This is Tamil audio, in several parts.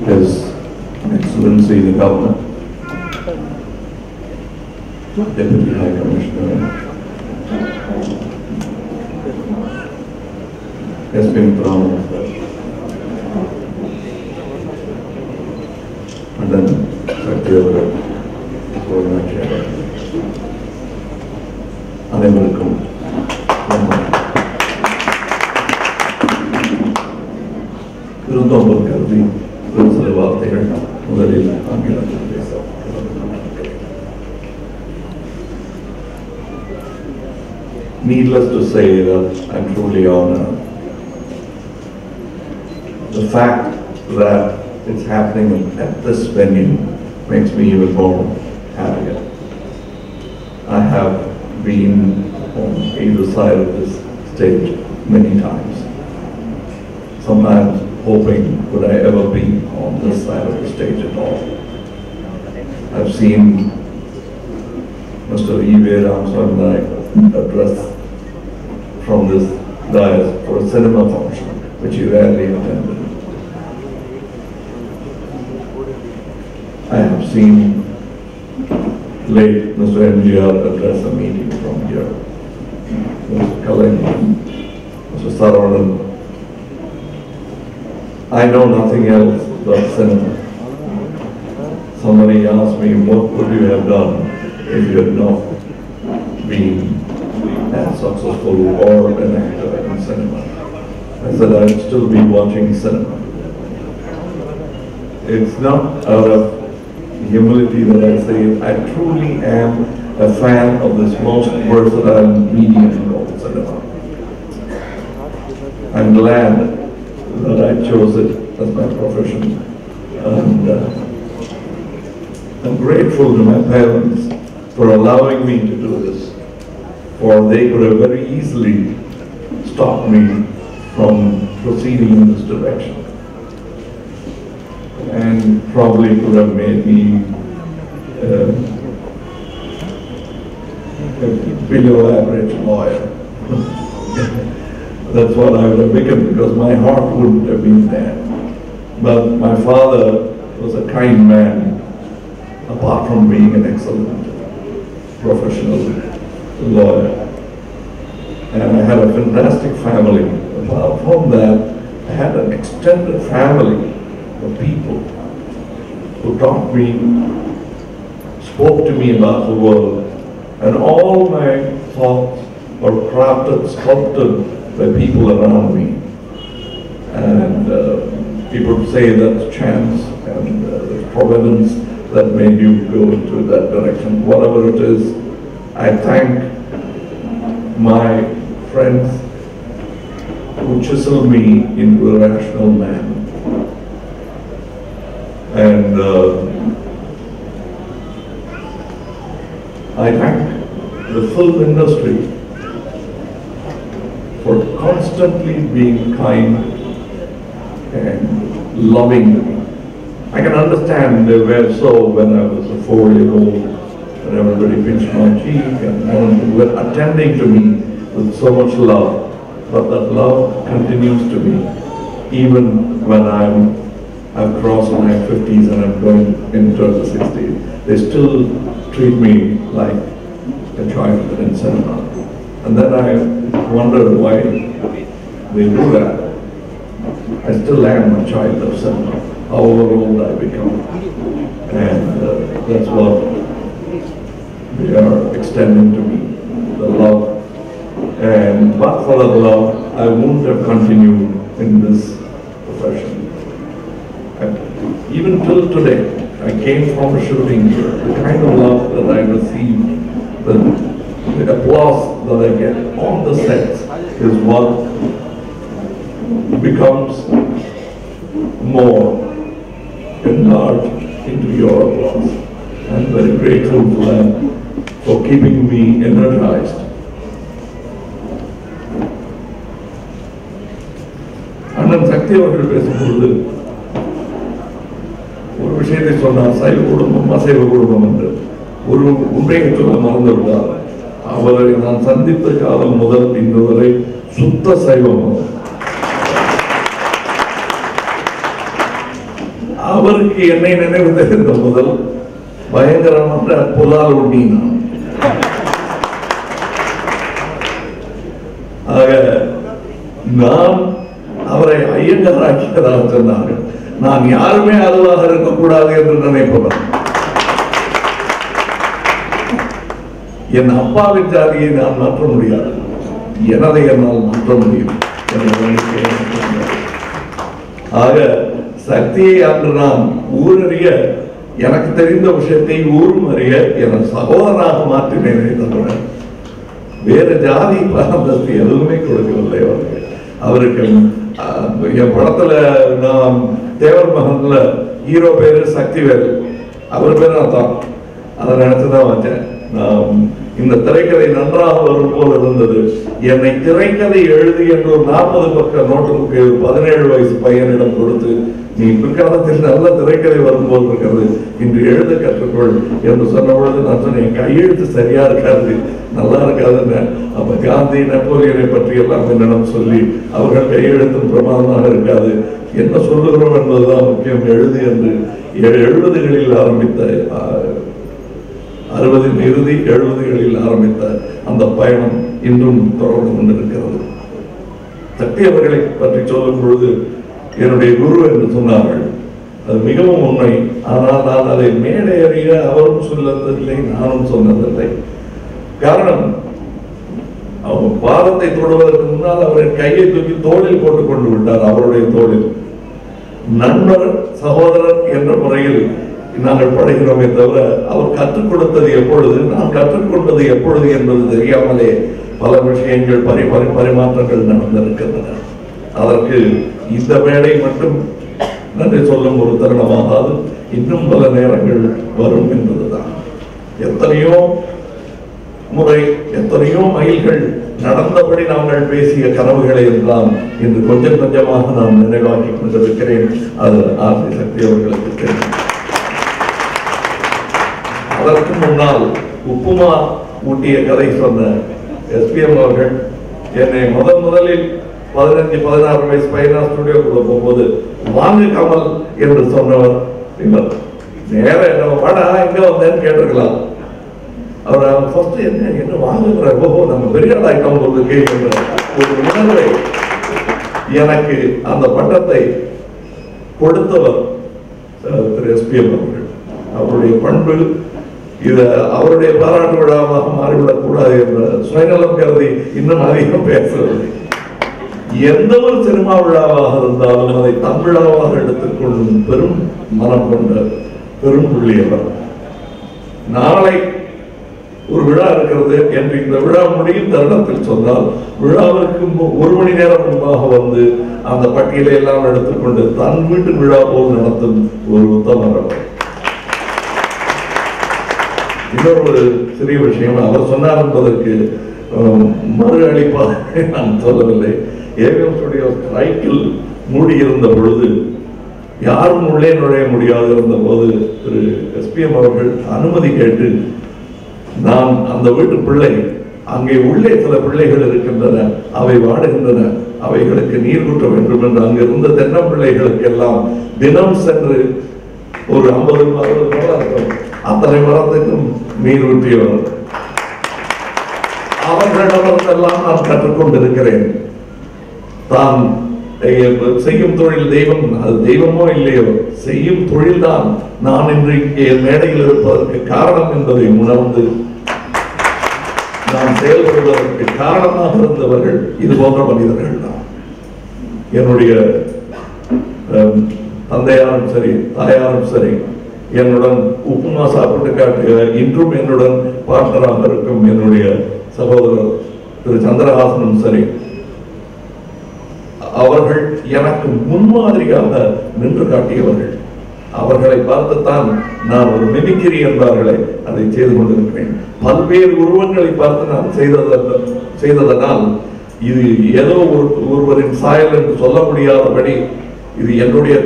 His Excellency the Governor, Deputy High Commissioner, SP Brown, and then Satyavara, அனைவருக்கும் விருந்தோம்பல் கருதி ஒரு சில வார்த்தைகள் முதலில் ஆங்கிலத்தில் பேச. Needless to say that I'm truly honored. The fact that it's happening at this venue makes me even more happier. I have been on either side of this stage many times. Sometimes hoping would I ever be on this side of the stage at all. I've seen Mr. E. V. Ramswamy address from this dais for a cinema function, which he rarely attended. I have seen late Mr. MGR address a meeting from here. Mr. Kalani, Mr. Saravanan. I know nothing else but cinema. Somebody asked me, what would you have done if you had not been as successful or an actor in cinema? I said I'd still be watching cinema. It's not out of humility that I say it. I truly am a fan of this most versatile medium called cinema. I'm glad that I chose it as my profession, and I'm grateful to my parents for allowing me to do this, for they could have very easily stopped me from proceeding in this direction and probably could have made me a below average lawyer. That's what I would have become, because my heart wouldn't have been there. But my father was a kind man, apart from being an excellent professional lawyer. And I had a fantastic family. Apart from that, I had an extended family of people who taught me, spoke to me about the world, and all my thoughts were crafted, sculpted by people around me. And people say that's chance and providence that made you go into that direction. Whatever it is, I thank my friends who chiseled me into a rational man. And I thank the film industry for constantly being kind and loving me. I can understand they were so when I was a 4-year-old, when everybody pinched my cheek and were attending to me with so much love. But that love continues to me even when I've crossed my 50s and I'm going into the 60s. They still treat me like a child in cinema. And then I wonder why they do that. I still am a child of cinema, however old I become. And that's what they are extending to me, the love. And but for that love, I wouldn't have continued in this profession. Even till today, I came from a shooting here. The kind of love that I received, the applause that I get on the sets is what becomes more enlarged into your applause. I'm very grateful for that, for keeping me energized. அண்ணன் சக்தி அவர்கள் பேசும்பொழுது ஒரு விஷயத்தை சொன்னார், சைவ குடும்பம் அசைவ குடும்பம் என்று. ஒரு உண்மையை சொல்ல மறந்து விட்டார். அவரை நான் சந்தித்த காலம் முதல் இன்று வரை சுத்த சைவம். அவருக்கு என்னை நினைவு தெரிந்த முதல் பயங்கரமான புலால் உண்ணி நான். ஆக நான் அவரை ஐயங்கராக்கியதாக சொன்னார்கள். நான் யாருமே அதுவாக இருக்கக்கூடாது என்று நினைப்பவர். என் அப்பாவின் ஜாதியை நான் மாற்ற முடியாது, எனதை என்னால் மாற்ற முடியும். ஆக சக்தியை அன்று நான் ஊரறிய, எனக்கு தெரிந்த விஷயத்தை ஊரும் அறிய என சகோதரனாக மாற்றினேனே தவிர வேறு ஜாதி பாரம்பரியத்தை எதுவுமே கொடுக்கவில்லை. அவருக்கு என் படத்துல நான் தேவர் மகன்ல ஹீரோ பேரு சக்திவேல், அவர் பேரு தான். அதை நினைச்சுதான் வச்சேன். இந்த திரைக்கதை நன்றாக வரும் போல் இருந்தது. என்னை திரைக்கதை எழுதி என்று ஒரு 40 பக்க நோட்டுக்கு 17 வயசு பையனிடம் கொடுத்து, நீ பிற்காலத்தில் நல்ல திரைக்கதை வரும்போது இருக்கிறது, இன்று எழுத கற்றுக்கொள் என்று சொன்ன பொழுது நான் சொன்னேன், கையெழுத்து சரியா இருக்காது, நல்லா இருக்காதுன்னு. அப்ப காந்தி நெப்போலியனை பற்றி எல்லாம் என்னிடம் சொல்லி, அவர்கள் கையெழுத்தும் பிரமாதமாக இருக்காது, என்ன சொல்லுகிறோம் என்பதுதான் முக்கியம், எழுது என்று 70களில் ஆரம்பித்த 60 இறுதி 70களில் ஆரம்பித்த அந்த பயணம் இன்றும் தொடர்ந்து கொண்டிருக்கிறது. சக்தி அவர்களை பற்றி சொல்லும் பொழுது என்னுடைய குரு என்று சொன்னார்கள். அது மிகவும் உண்மை. ஆனால் நான் அதை மேடை அறிய அவரும் சொல்லதில்லை, நானும் சொன்னதில்லை. காரணம், அவர் பாதத்தை தொடுவதற்கு முன்னால் அவரின் கையை தூக்கி தோளில் போட்டுக் கொண்டு விட்டார். அவருடைய தோளில் நண்பர் சகோதரர் என்ற முறையில் நாங்கள் படைகிறோமே தவிர, அவர் கற்றுக் கொடுத்தது எப்பொழுது, நான் கற்றுக்கொண்டது எப்பொழுது என்பது தெரியாமலே பல விஷயங்கள் பரிமாற்றங்கள் நடந்திருக்கின்றன. அதற்கு இந்த மேடை மட்டும் நன்றி சொல்லும் ஒரு தருணமாகாது, இன்னும் பல நேரங்கள் வரும் என்பதுதான். எத்தனையோ முறை எத்தனையோ மைல்கள் நடந்தபடி நாங்கள் பேசிய கனவுகளை எல்லாம் இன்று கொஞ்சம் கொஞ்சமாக நான் நினைவாக்கி கொண்டிருக்கிறேன். அது ஆர்த்தி சக்தி அவர்களுக்கு தெரியும். அதற்கு முன்னால் உப்புமா ஊட்டிய கதை சொன்ன SPM அவர்கள் என்னை முதலில் 15-16 வயசு பையனா ஸ்டுடியோக்குள்ள போகும்போது வாங்க கமல் என்று சொன்னவர் இவர். நேர என்ன வாடா எங்க வந்தேன்னு கேட்டிருக்கலாம். அவர் ஃபர்ஸ்ட் என்ன வாங்குற, ஓஹோ நம்ம பெரிய ஆளாயிட்டோம் ஒரு கேட்கின்ற ஒரு உணர்வை எனக்கு அந்த பட்டத்தை கொடுத்தவர் திரு SPM அவர்கள். அவருடைய பண்பு இது அவருடைய பாராட்டு விழாவாக மாறிவிடக் கூடாது என்ற சுயநலம் கருதி இன்னும் அதிகம் பேசுவது. எந்த ஒரு சினிமா விழாவாக இருந்தாலும் அதை தன் விழாவாக எடுத்துக்கொள்ளும் பெரும் மனம் கொண்ட பெரும் புள்ளியவர். நாளை ஒரு விழா இருக்கிறது என்று இந்த விழா முடியும் தருணத்தில் சொன்னால், விழாவிற்கு 1 மணி நேரம் முன்பாக வந்து அந்த பட்டியலை எல்லாம் எடுத்துக்கொண்டு தன் வீட்டு விழா போல் நடத்தும் ஒரு உத்தமர். இன்னொரு சிறிய விஷயம் அவர் சொன்னார் என்பதற்கு மறு அளிப்பாக நான் சொல்லவில்லை. ஏவிஎம் ஸ்டுடியோ ஸ்ட்ரைக்கில் மூடியிருந்த பொழுது, யாரும் உள்ளே நுழைய முடியாது இருந்த போது திரு SPM அவர்கள் அனுமதி கேட்டு, நான் அந்த வீட்டு பிள்ளை, அங்கே உள்ளே சில பிள்ளைகள் இருக்கின்றன, அவை வாடுகின்றன, அவைகளுக்கு நீர் ஊற்ற வேண்டும் என்று அங்கு இருந்த தென்னம்பிள்ளைகளுக்கு எல்லாம் தினம் சென்று ஒரு 50-60 மரம் இருக்கும், அத்தனை மரத்துக்கும் நீர் ஊற்றியவர். அவர்களிடமெல்லாம் நான் கற்றுக்கொண்டிருக்கிறேன். தான் செய்யும் தொழில் தெய்வம், அது தெய்வமோ இல்லையோ, செய்யும் தொழில் தான் நான் இன்று இங்கே மேடையில் இருப்பதற்கு காரணம் என்பதை உணர்ந்து நான் செயல்படுவதற்கு காரணமாக இருந்தவர்கள் இது போன்ற மனிதர்கள் தான். என்னுடைய தந்தையாரும் சரி, தாயாரும் சரி, என்னுடன் உப்புமா சாப்பிட்டு காட்டுகிற, இன்றும் என்னுடன் பார்ட்னராக இருக்கும் என்னுடைய சகோதரர் திரு சந்திரஹாசனும் சரி, அவர்கள் எனக்கு முன்மாதிரியாக நின்று காட்டியவர்கள். அவர்களை பார்த்துத்தான் நான் ஒரு மிமிக்ரி என்பார்களே அதை செய்து கொண்டிருக்கிறேன். பல்வேறு உருவங்களை பார்த்து நான் செய்ததனால் இது ஏதோ ஒருவரின் சாயல் என்று சொல்ல முடியாதபடி இது என்னுடைய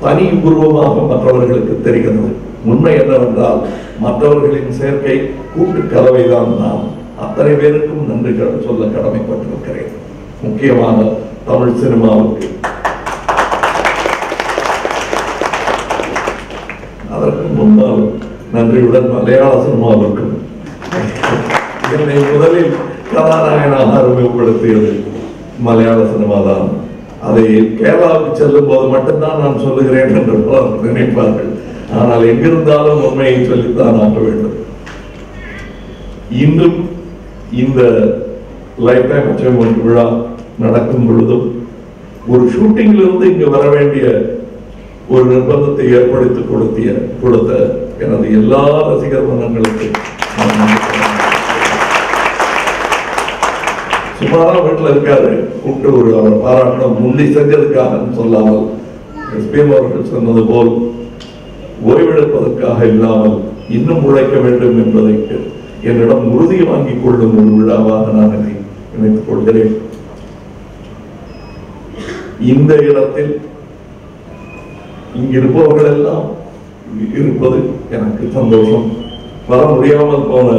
தனி உருவமாக மற்றவர்களுக்கு தெரிகிறது. உண்மை என்னவென்றால் மற்றவர்களின் சேர்க்கை கூட்டு கலவைதான். நான் அத்தனை பேருக்கும் நன்றி சொல்ல கடமைப்பட்டிருக்கிறேன். முக்கியமாக தமிழ் சினிமாவுக்கு அதற்கு முன்னால் நன்றியுடன் மலையாள சினிமாவிற்கும் என்னை முதலில் கதாநாயகனாக அறிமுகப்படுத்தியது மலையாள சினிமா தான். அதை கேரளாவுக்கு செல்லும் போது மட்டும்தான் நான் சொல்லுகிறேன் என்று நினைப்பார்கள். ஆனால் எங்கிருந்தாலும் உண்மையை சொல்லித்தான் ஆக வேண்டும். இன்றும் இந்த லைஃப் டைம் அச்சீவ்மெண்ட் விழா நடக்கும் பொழுதும் ஒரு ஷூட்டிங்கில் இருந்து இங்கு வர வேண்டிய ஒரு நிர்பந்தத்தை ஏற்படுத்தி கொடுத்த எனது எல்லா ரசிகர் மன்றங்களுக்கு சுமாரா வீட்டில் இருக்காரு, கூப்பிட்டு ஒரு அவர் பாராட்டணும். முந்தி செஞ்சதுக்காக சொல்லாமல் எஸ்பிஎம் அவர்கள் சொன்னது போல் ஓய்வெடுப்பதற்காக இல்லாமல் இன்னும் உழைக்க வேண்டும் என்பதற்கு என்னிடம் உறுதி வாங்கிக் கொள்ளும் ஒரு விழாவாக நான் இதை நினைத்துக் கொள்கிறேன். இந்த இடத்தில் இங்கிருப்பவர்கள் எல்லாம் இருப்பது எனக்கு சந்தோஷம். வர முடியாமல் போன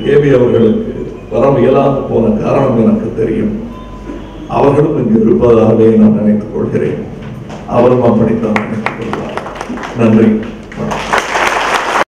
கேபி அவர்களுக்கு வர இயலாமல் போன காரணம் எனக்கு தெரியும். அவர்களும் இங்கு இருப்பதாகவே நான் நினைத்துக் கொள்கிறேன். அவரும் அப்படித்தான் நினைத்துக் கொள்வார். நன்றி.